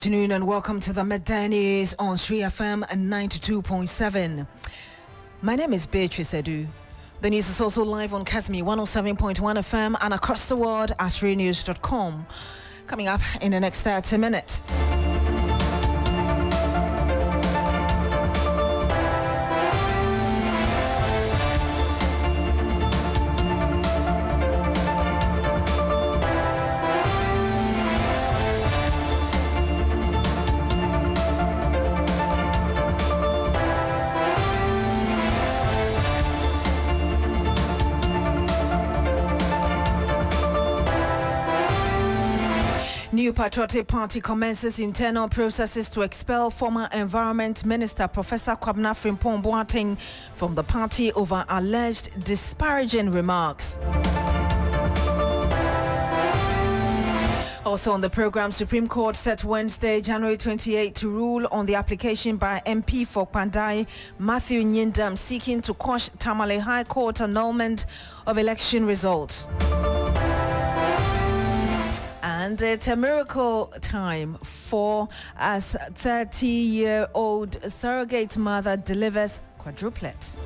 Good afternoon and welcome to the Midday News on Sri FM 92.7. My name is Beatrice Adu. The news is also live on Kasmi 107.1 FM and across the world at srinews.com. Coming up in the next 30 minutes. New Patriotic Party commences internal processes to expel former Environment Minister Professor Kwabena Frimpong Boateng from the party over alleged disparaging remarks. Also on the program, Supreme Court set Wednesday, January 28 to rule on the application by MP for Pandai, Matthew Nyindam, seeking to quash Tamale High Court annulment of election results. And it's a miracle time for as 30-year-old surrogate mother delivers quadruplets.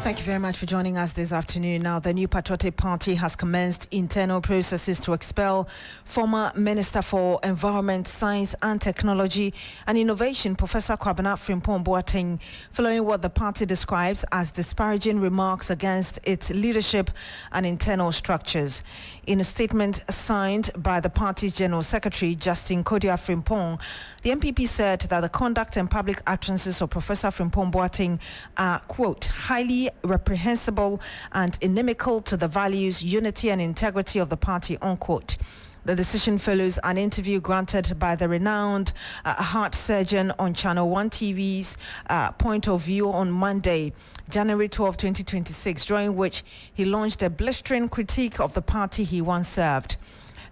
Thank you very much for joining us this afternoon. Now, the New Patriotic Party has commenced internal processes to expel former Minister for Environment, Science and Technology and Innovation, Professor Kwabena Frimpong Boateng, following what the party describes as disparaging remarks against its leadership and internal structures. In a statement signed by the party's General Secretary, Justin Kodia Frimpong, the MPP said that the conduct and public utterances of Professor Frimpong Boateng are, quote, highly reprehensible and inimical to the values, unity and integrity of the party, unquote. The decision follows an interview granted by the renowned heart surgeon on Channel 1 TV's Point of View on Monday, January 12, 2026, during which he launched a blistering critique of the party he once served.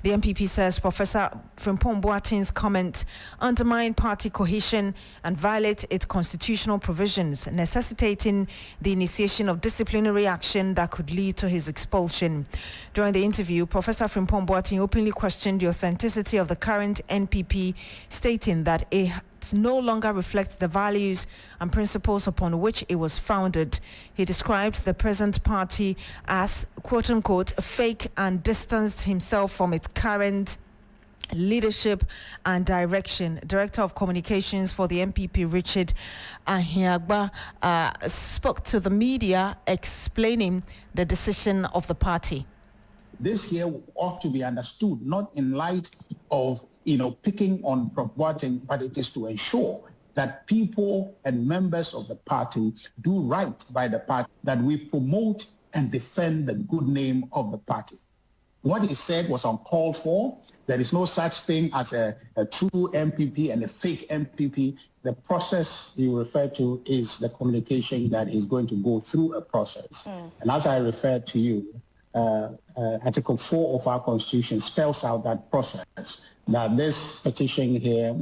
The MPP says Professor Frimpong Boateng's comments undermine party cohesion and violate its constitutional provisions, necessitating the initiation of disciplinary action that could lead to his expulsion. During the interview, Professor Frimpong Boateng openly questioned the authenticity of the current NPP, stating that it no longer reflects the values and principles upon which it was founded. He described the present party as, quote-unquote, fake and distanced himself from its current leadership and direction. Director of Communications for the MPP, Richard Ahiagba, spoke to the media explaining the decision of the party. This here ought to be understood not in light of picking on Prof. Boateng, but it is to ensure that people and members of the party do right by the party, that we promote and defend the good name of the party. What he said was uncalled for. There is no such thing as a true MPP and a fake MPP. The process you refer to is the communication that is going to go through a process. And as I referred to you, Article 4 of our Constitution spells out that process. Now, this petition here,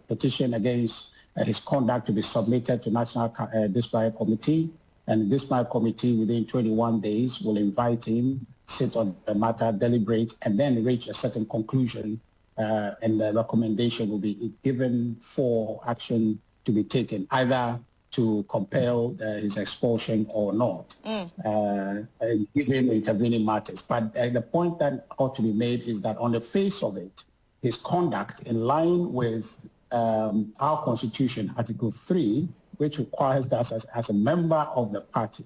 petition against his conduct to be submitted to National Disciplinary Committee, and the Disciplinary Committee within 21 days will invite him, sit on the matter, deliberate, and then reach a certain conclusion, and the recommendation will be given for action to be taken, either to compel his expulsion or not, given intervening matters. But the point that ought to be made is that on the face of it, his conduct in line with our Constitution, Article 3, which requires that as a member of the party,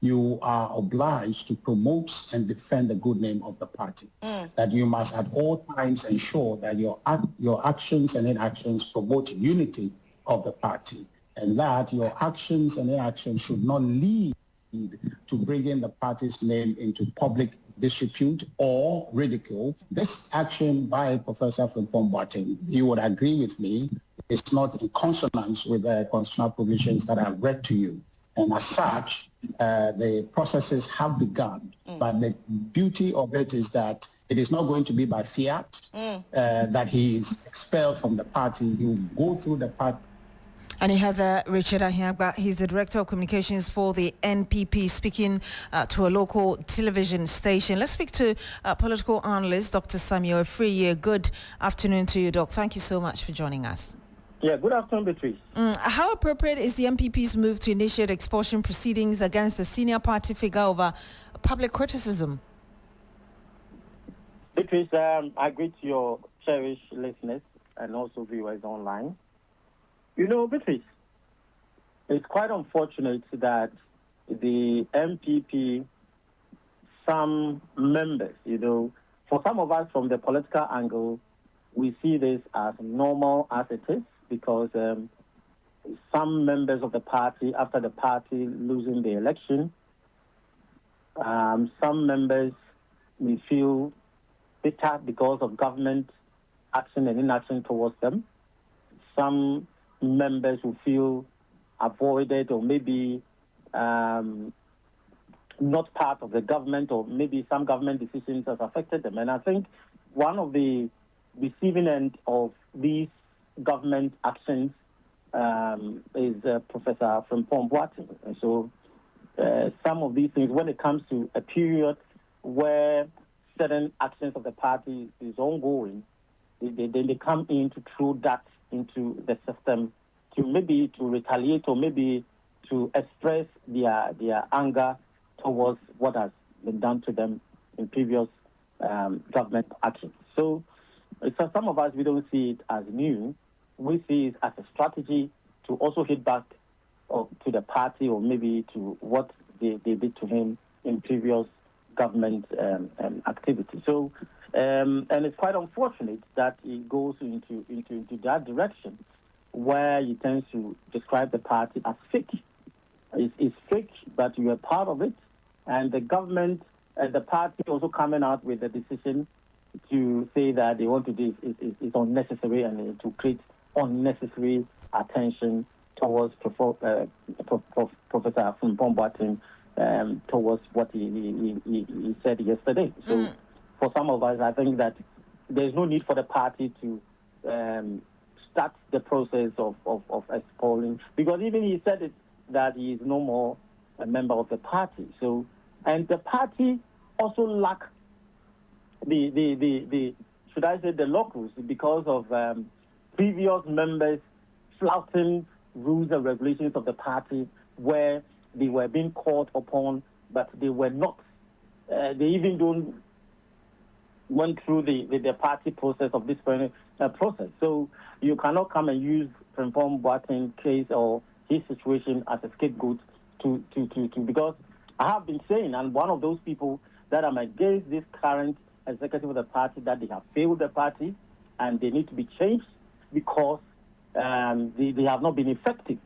you are obliged to promote and defend the good name of the party. That you must at all times ensure that your actions and inactions promote unity of the party, and that your actions and inactions should not lead to bringing the party's name into public disrepute or ridicule. This action by Professor Frimpong Boateng, you would agree with me, is not in consonance with the constitutional provisions that I've read to you. And as such, the processes have begun. But the beauty of it is that it is not going to be by fiat that he is expelled from the party. He will go through the And you heard Richard Ahiagba, he's the Director of Communications for the NPP, speaking to a local television station. Let's speak to political analyst Dr. Samuel Freye. Good afternoon to you, Doc. Thank you so much for joining us. Yeah, good afternoon, Beatrice. How appropriate is the NPP's move to initiate expulsion proceedings against the senior party figure over public criticism? Beatrice, I greet your cherished listeners and also viewers online. You know, Beatrice, it's quite unfortunate that the MPP, some members, for some of us from the political angle, we see this as normal as it is because some members of the party, after the party losing the election, some members may feel bitter because of government action and inaction towards them. Some members who feel avoided or maybe not part of the government, or maybe some government decisions has affected them. And I think one of the receiving end of these government actions is Professor Frimpong Boateng. And so some of these things, when it comes to a period where certain actions of the party is ongoing, they come in to throw that into the system to retaliate or maybe to express their anger towards what has been done to them in previous government actions. So some of us, we don't see it as new. We see it as a strategy to also hit back to the party or maybe to what they did to him in previous government activity. So, and it's quite unfortunate that it goes into that direction where he tends to describe the party as fake. It's fake, but you are part of it. And the government and the party also coming out with a decision to say that they want to do is unnecessary and to create unnecessary attention towards Professor Frimpong Boateng towards what he said yesterday. So for some of us, I think that there's no need for the party to start the process of expulling, because even he said it that he is no more a member of the party. So, and the party also lack the should I say the locus because of previous members flouting rules and regulations of the party where they were being called upon, but they were not. They even don't went through the party process of this process. So you cannot come and use Frimpong Boateng case or his situation as a scapegoat to because I have been saying, and one of those people that I'm against this current executive of the party, that they have failed the party and they need to be changed because they have not been effective.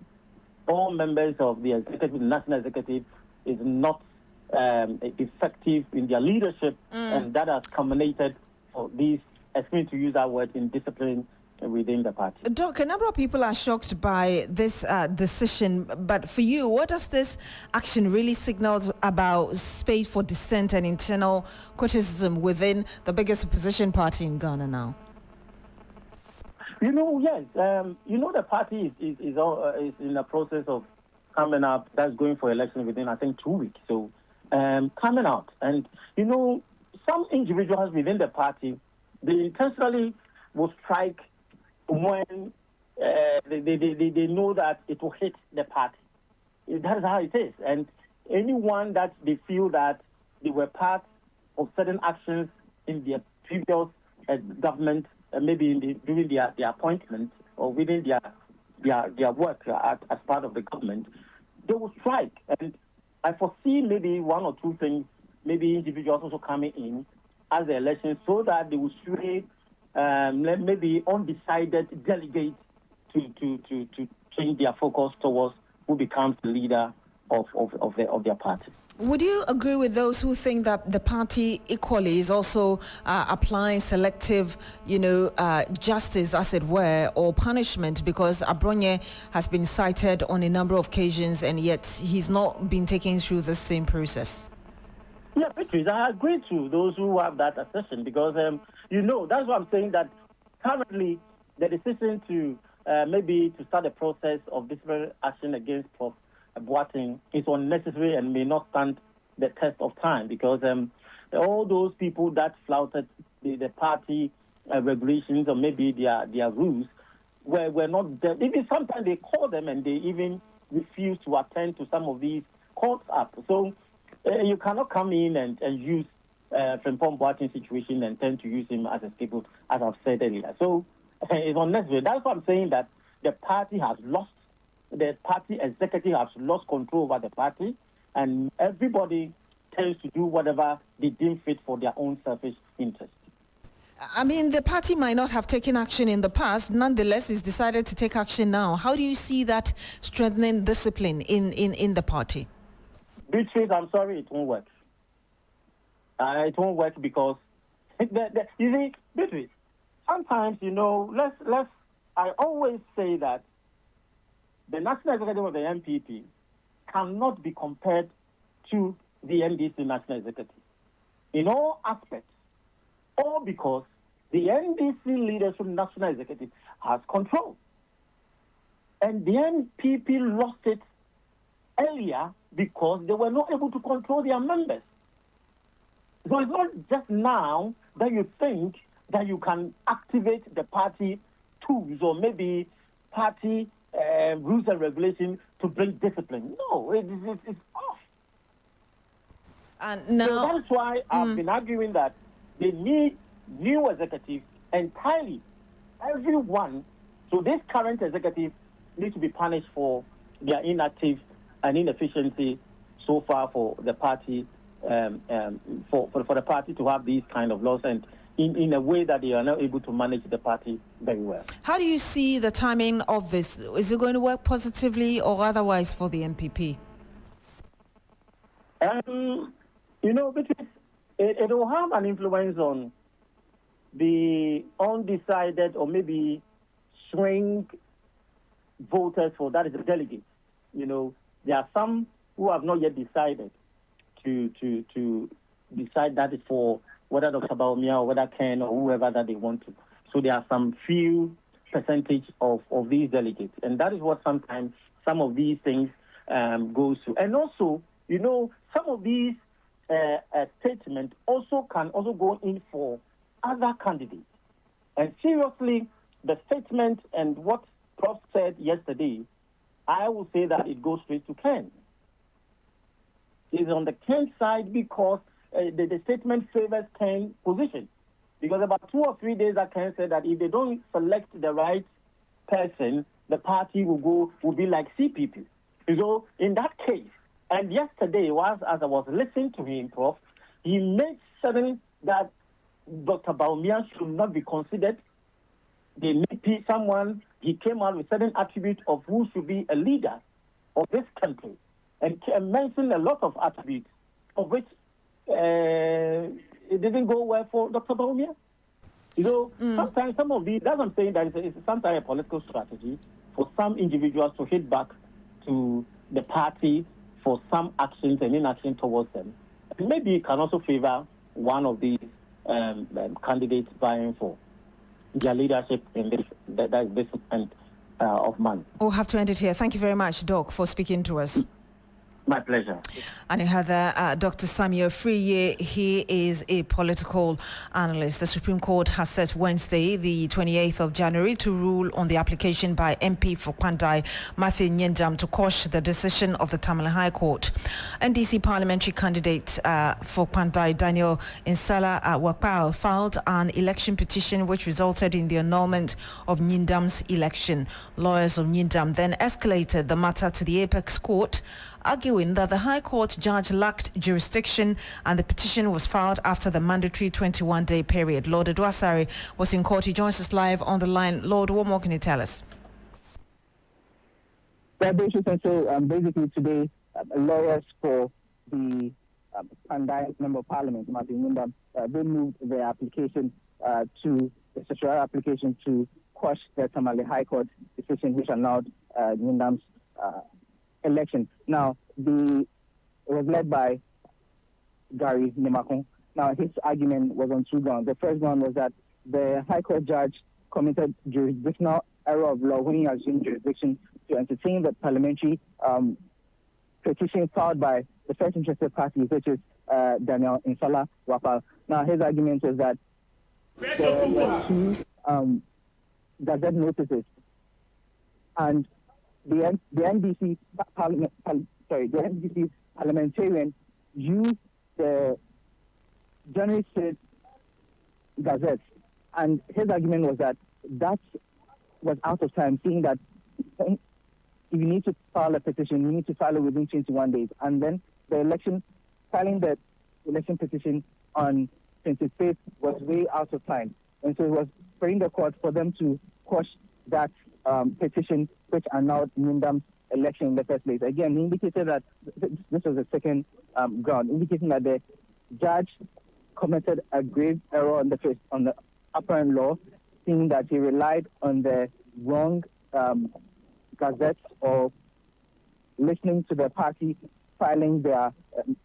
All members of the executive, the national executive, is not effective in their leadership, and that has culminated for these, excuse me to use that word, in discipline within the party. Doc, a number of people are shocked by this decision, but for you, what does this action really signal about space for dissent and internal criticism within the biggest opposition party in Ghana now? Yes. The party is in the process of coming up. That's going for election within, I think, 2 weeks. So, coming out. And, some individuals within the party, they intentionally will strike when they know that it will hit the party. That is how it is. And anyone that they feel that they were part of certain actions in their previous government, maybe during their appointment or within their work as part of the government, they will strike. And I foresee maybe one or two things, maybe individuals also coming in as the election, so that they will sway maybe undecided delegates to change their focus towards who becomes the leader of their party. Would you agree with those who think that the party equally is also applying selective, justice, as it were, or punishment, because Abronye has been cited on a number of occasions and yet he's not been taken through the same process? Yeah, Beatrice, I agree to those who have that assertion because, that's why I'm saying that currently the decision to maybe to start a process of disciplinary action against Prof. Boateng is unnecessary and may not stand the test of time, because all those people that flouted the party regulations or maybe their rules were not there. Even sometimes they call them and they even refuse to attend to some of these calls up. So you cannot come in and use Frimpong Boateng's situation and tend to use him as a scapegoat, as I've said earlier. So it's unnecessary. That's why I'm saying that the party executive has lost control over the party, and everybody tends to do whatever they deem fit for their own selfish interest. I mean, the party might not have taken action in the past. Nonetheless, it's decided to take action now. How do you see that strengthening discipline in the party? Beatrice, I'm sorry, it won't work. It won't work because, you see, Beatrice, sometimes, I always say that the National Executive of the NPP cannot be compared to the NDC National Executive in all aspects. All because the NDC leadership National Executive has control. And the NPP lost it earlier because they were not able to control their members. So it's not just now that you think that you can activate the party tools or maybe party rules and regulations to bring discipline. No, it's off. And now, so that's why I've been arguing that they need new executives entirely. Everyone. So this current executive needs to be punished for their inactive and inefficiency so far for the party, for the party to have these kind of laws and in a way that they are not able to manage the party very well. How do you see the timing of this? Is it going to work positively or otherwise for the NPP? Because it will have an influence on the undecided or maybe swing voters for that is the delegates. There are some who have not yet decided to decide that is for whether Dr. Bawumia or whether Ken or whoever that they want to. So there are some few percentage of these delegates. And that is what sometimes some of these things goes to. And also, some of these statements also can also go in for other candidates. And seriously, the statement and what Prof said yesterday, I will say that it goes straight to Ken. It's on the Ken side because the statement favors Ken's position. Because about 2 or 3 days that Ken said that if they don't select the right person, the party will be like CPP. So in that case, and yesterday, as I was listening to him, Prof, he made certain that Dr. Bawumia should not be considered. They need someone. He came out with certain attributes of who should be a leader of this country, and mentioned a lot of attributes, of which it didn't go well for Dr. Bawumia. Sometimes some of these, that's what I'm saying, that it's sometimes a political strategy for some individuals to hit back to the party for some actions and inaction towards them. And maybe it can also favor one of these candidates vying for their leadership in this end of month. We'll have to end it here. Thank you very much, Doc, for speaking to us. My pleasure. And you had Dr. Samuel Friye. He is a political analyst. The Supreme Court has set Wednesday, the 28th of January, to rule on the application by MP for Kwandai, Matthew Nyendam, to quash the decision of the Tamale High Court. NDC parliamentary candidate for Kwandai, Daniel Insala Wakpal, filed an election petition which resulted in the annulment of Nyendam's election. Lawyers of Nyendam then escalated the matter to the Apex Court, arguing that the High Court judge lacked jurisdiction and the petition was filed after the mandatory 21-day period. Lord Edwasari was in court. He joins us live on the line. Lord, what more can you tell us? So basically today, lawyers for the Kwandai Member of Parliament, Matthew Nyendam, they moved their application to the statutory application to quash the Tamale High Court decision which allowed Nyendam's election. Now, it was led by Gary Nemakon. Now, his argument was on two grounds. The first one was that the High Court judge committed jurisdictional error of law when he assumed jurisdiction to entertain the parliamentary petition filed by the first interested party, which is Daniel Insala Wapal. Now, his argument was that there were two Gazette notices, and the NDC parliamentarian used the January 6th Gazette, and his argument was that that was out of time, seeing that if you need to file a petition, you need to file it within 21 days, and then filing the election petition on 25th was way out of time, and so it was praying the court for them to quash that petition, which annulled Nyundam's election in the first place. Again, he indicated that this was the second ground, indicating that the judge committed a grave error on the apparent law, seeing that he relied on the wrong gazette or listening to the party filing their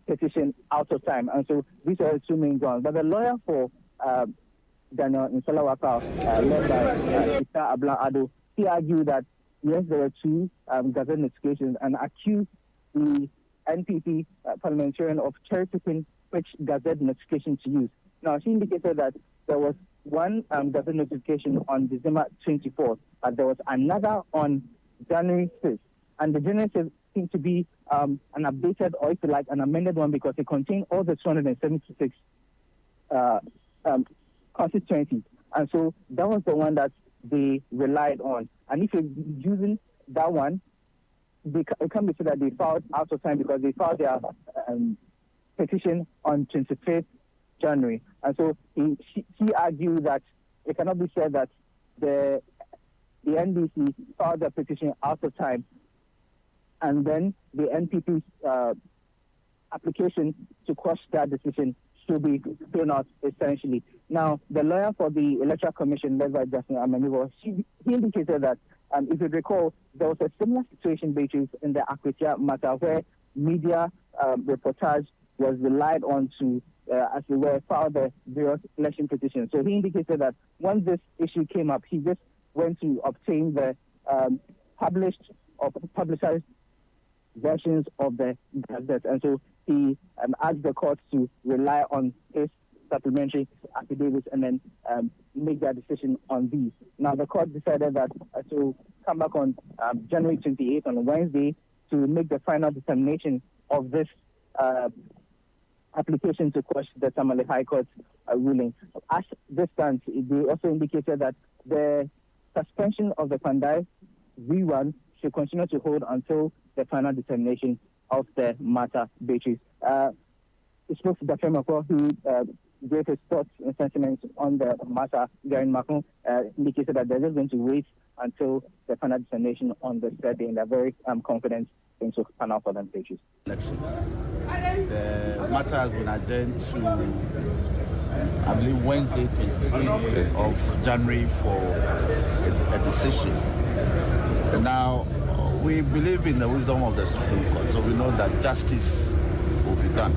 petition out of time. And so these are the two main grounds. But the lawyer for Daniel Insala Wapal, led by Beatrice Adu, he argued that yes, there were two gazette notifications, and accused the NPP parliamentarian of cherry-picking which gazette notification to use. Now, she indicated that there was one gazette notification on December 24th, but there was another on January 6th. And the January 6th seemed to be an updated, or if you like, an amended one, because it contained all the 276 constituencies. And so that was the one that they relied on. And if you're using that one, it can be said that they filed out of time because they filed their petition on 25th January. And so he argued that it cannot be said that the NDC filed their petition out of time, and then the NPP's application to quash that decision should be thrown out, essentially. Now, the lawyer for the Electoral Commission, led by Justin Amanivo, he indicated that, if you recall, there was a similar situation, Beatrice, in the Akwetia matter, where media reportage was relied on to, as it were, file the various election petitions. So he indicated that once this issue came up, he just went to obtain the published or publicized versions of the Gazette. And so he asked the court to rely on his supplementary affidavits and then make their decision on these. Now, the court decided that to come back on January 28th, on Wednesday, to make the final determination of this application to quash the Tamale High Court ruling. As this stands, they also indicated that the suspension of the Pandai rerun should continue to hold until the final determination of the matter, Beatrice. He spoke to Dr. Mako, who gave his thoughts and sentiments on the matter. Gary Macron indicated that they're just going to wait until the final determination on the third day, and they're very confident things will pan out for them, Beatrice. Elections. The matter has been adjourned to, I believe, Wednesday, 28th of January for a decision. Now, we believe in the wisdom of the Supreme Court, so we know that justice will be done.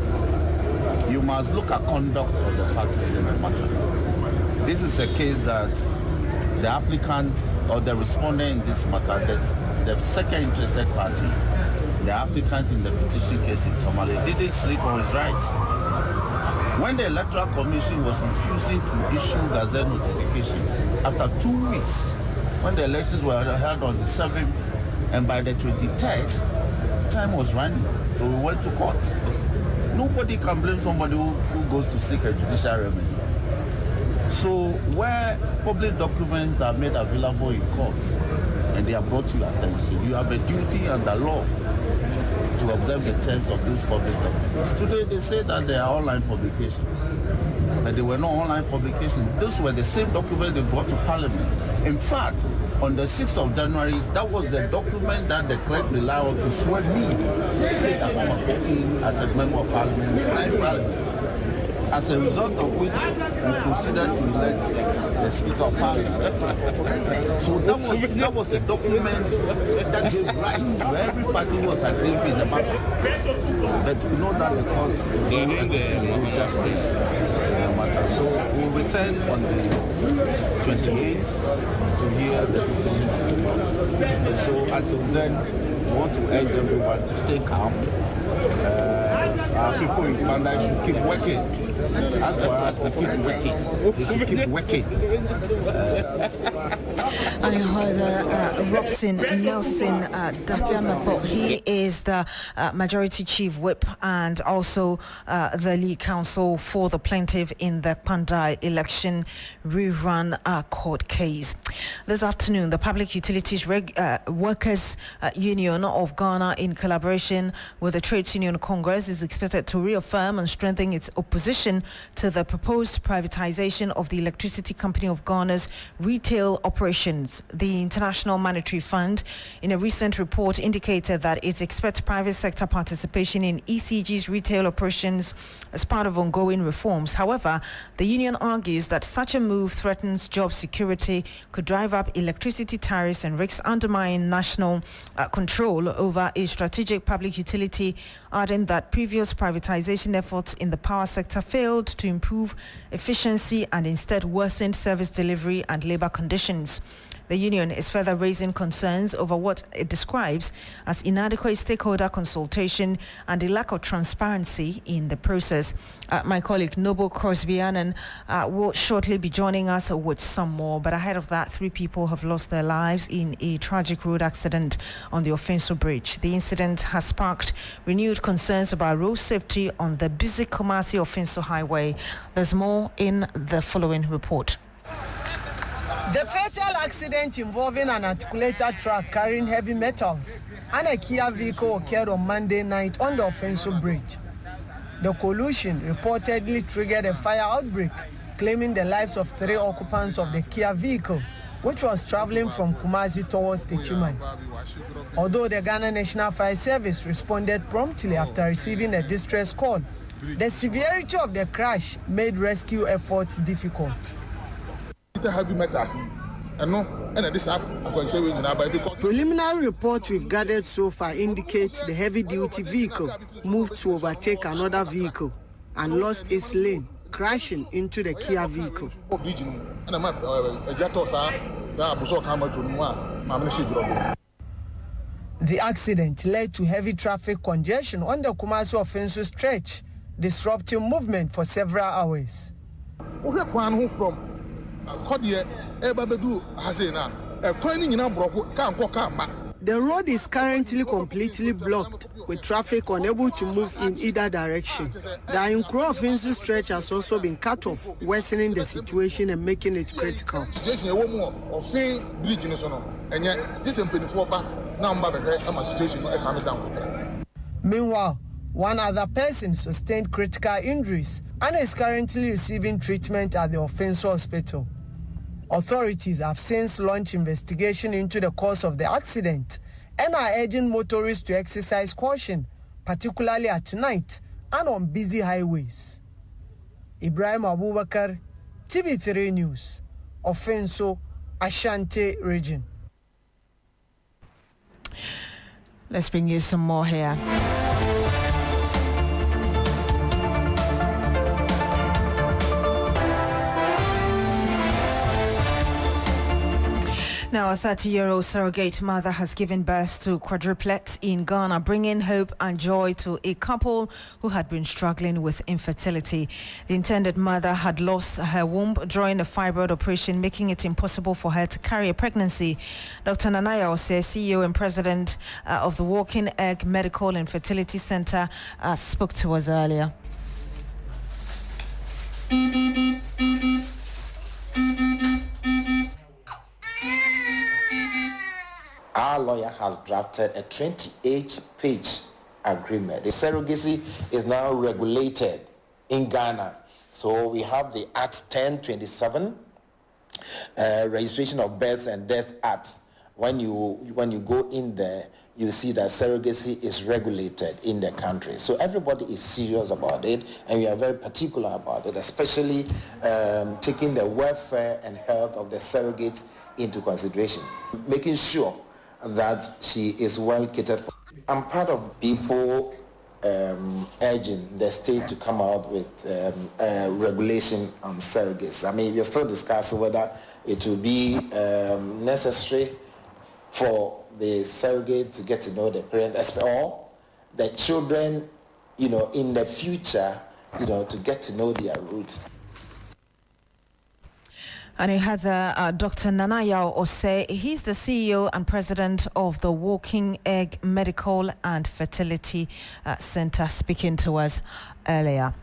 You must look at conduct of the parties in the matter. This is a case that the applicant or the respondent in this matter, the second interested party, the applicant in the petition case in Tamale, didn't sleep on his rights. When the Electoral Commission was refusing to issue Gazette notifications, after 2 weeks, when the elections were held on the 7th, and by the 23rd, time was running, so we went to court. Nobody can blame somebody who goes to seek a judicial remedy. So where public documents are made available in court and they are brought to your attention, you have a duty under law to observe the terms of those public documents. Today they say that they are online publications, but they were not online publications. Those were the same documents they brought to Parliament. In fact, on the 6th of January, that was the document that the clerk relied on to swear me to take a as a member of Parliament in Parliament. As a result of which we proceeded to elect the Speaker of Parliament. So that was a document that gave right to every party who was aggrieved in the matter. But we know that the court will do justice in the matter. So we'll return on the 28th to hear the decisions. So until then, we want to urge everyone to stay calm. Our people in Uganda should keep working. As for us, we keep working. They should keep working. And you heard Robson Nelson Dapiamapo. He is the Majority Chief Whip and also the lead counsel for the plaintiff in the Pandai election rerun court case. This afternoon, the Public Utilities Workers Union of Ghana, in collaboration with the Trades Union Congress, is expected to reaffirm and strengthen its opposition to the proposed privatization of the Electricity Company of Ghana's retail operations. The International Monetary Fund, in a recent report, indicated that it expects private sector participation in ECG's retail operations as part of ongoing reforms. However, the union argues that such a move threatens job security, could drive up electricity tariffs, and risks undermining national control over a strategic public utility, adding that previous privatization efforts in the power sector failed to improve efficiency and instead worsened service delivery and labor conditions. The union is further raising concerns over what it describes as inadequate stakeholder consultation and a lack of transparency in the process. My colleague Noble Crosby-Annan will shortly be joining us with some more. But ahead of that, 3 people have lost their lives in a tragic road accident on the Offenso Bridge. The incident has sparked renewed concerns about road safety on the busy Kumasi-Offenso Highway. There's more in the following report. The fatal accident involving an articulated truck carrying heavy metals and a Kia vehicle occurred on Monday night on the Offenso Bridge. The collision reportedly triggered a fire outbreak, claiming the lives of 3 occupants of the Kia vehicle, which was traveling from Kumasi towards Techiman. Although the Ghana National Fire Service responded promptly after receiving a distress call, the severity of the crash made rescue efforts difficult. Preliminary reports we've gathered so far indicates the heavy-duty vehicle moved to overtake another vehicle and lost its lane, crashing into the Kia vehicle. The accident led to heavy traffic congestion on the Kumasi-Offenso stretch, disrupting movement for several hours. The road is currently completely blocked, with traffic unable to move in either direction. The Ayankro-Offenso stretch has also been cut off, worsening the situation and making it critical. Meanwhile, one other person sustained critical injuries and is currently receiving treatment at the Offenso Hospital. Authorities have since launched investigation into the cause of the accident and are urging motorists to exercise caution, particularly at night and on busy highways. Ibrahim Abubakar, TV3 News, Offenso, Ashanti region. Let's bring you some more here. Now, a 30-year-old surrogate mother has given birth to quadruplets in Ghana, bringing hope and joy to a couple who had been struggling with infertility. The intended mother had lost her womb during a fibroid operation, making it impossible for her to carry a pregnancy. Dr. Nanaya Ose, CEO and president of the Walking Egg Medical and Fertility Center, spoke to us earlier. Our lawyer has drafted a 28-page agreement. The surrogacy is now regulated in Ghana. So we have the Act 1027, Registration of Births and Deaths Act. When you go in there, you see that surrogacy is regulated in the country. So everybody is serious about it, and we are very particular about it, especially taking the welfare and health of the surrogate into consideration, making sure that she is well catered for. I'm part of people urging the state to come out with regulation on surrogates. I mean, we're still discussing whether it will be necessary for the surrogate to get to know the parent, or the children, in the future, to get to know their roots. And you had Dr. Nanaya Ose. He's the CEO and president of the Walking Egg Medical and Fertility Center, speaking to us earlier.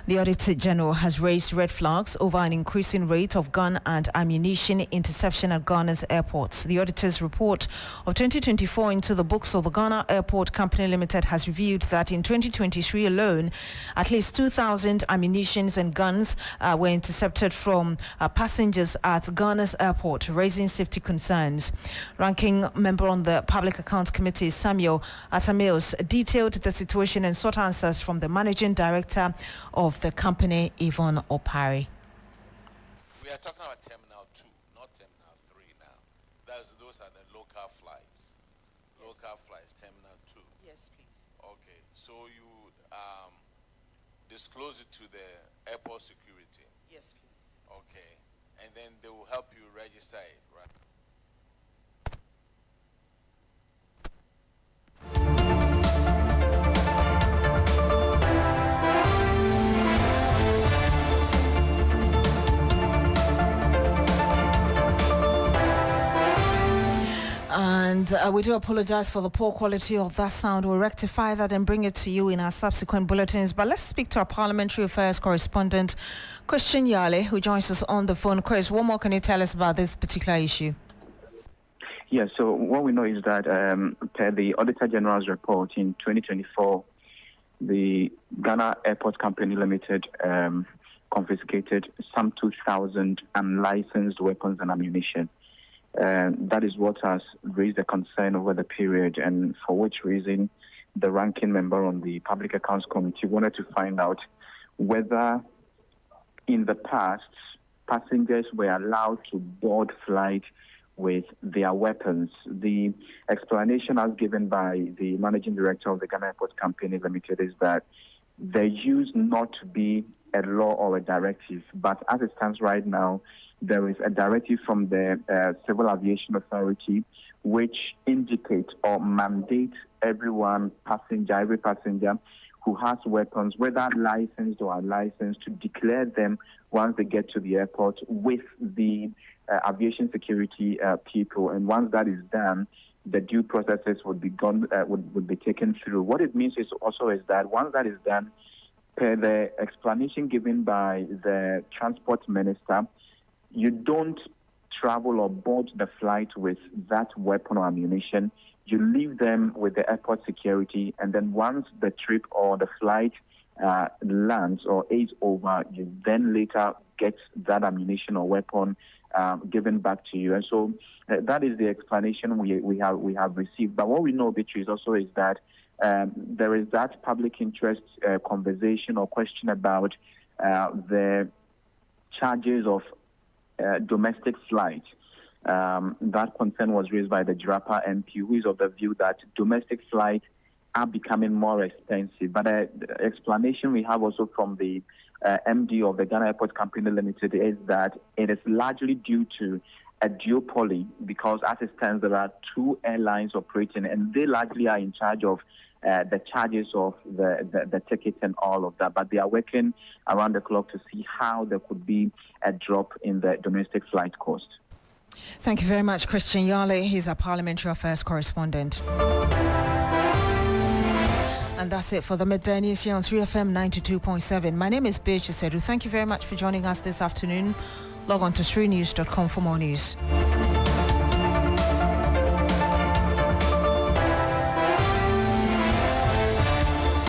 The Auditor General has raised red flags over an increasing rate of gun and ammunition interception at Ghana's airports. The auditor's report of 2024 into the books of the Ghana Airport Company Limited has revealed that in 2023 alone, at least 2,000 ammunitions and guns were intercepted from passengers at Ghana's airport, raising safety concerns. Ranking member on the Public Accounts Committee, Samuel Atameos, detailed the situation and sought answers from the managing director of the company, Yvonne Opari. We are talking about Terminal 2, not Terminal 3 now. Those are the local flights. Local flights, Terminal 2. Yes, please. Okay, so you disclose it to the airport security. Yes, please. Okay, and then they will help you register it, right? And we do apologize for the poor quality of that sound. We'll rectify that and bring it to you in our subsequent bulletins. But let's speak to our parliamentary affairs correspondent, Christian Yale, who joins us on the phone. Chris, what more can you tell us about this particular issue? Yeah, so what we know is that per the Auditor General's report in 2024, the Ghana Airport Company Limited confiscated some 2,000 unlicensed weapons and ammunition. That is what has raised a concern over the period, and for which reason the ranking member on the Public Accounts Committee wanted to find out whether in the past passengers were allowed to board flight with their weapons. The explanation as given by the managing director of the Ghana Airport Company Limited is that there used not to be a law or a directive, but as it stands right now, there is a directive from the Civil Aviation Authority which indicates or mandates every passenger who has weapons, whether licensed or unlicensed, to declare them once they get to the airport with the aviation security people. And once that is done, the due processes would be taken through. What it means is that once that is done, per the explanation given by the Transport Minister, you don't travel or board the flight with that weapon or ammunition. You leave them with the airport security, and then once the trip or the flight lands or is over, you then later get that ammunition or weapon given back to you. And so that is the explanation we have received. But what we know, Beatrice, also is that there is that public interest conversation or question about the charges of domestic flight. That concern was raised by the Jirapa MP, who is of the view that domestic flights are becoming more expensive. But the explanation we have also from the MD of the Ghana Airport Company Limited is that it is largely due to a duopoly, because as it stands, there are two airlines operating, and they largely are in charge of the charges of the tickets and all of that. But they are working around the clock to see how there could be a drop in the domestic flight cost. Thank you very much, Christian Yale. He's our parliamentary affairs correspondent. And that's it for the Midday News here on 3FM 92.7. My name is Beatrice Adu. Thank you very much for joining us this afternoon. Log on to 3news.com for more news.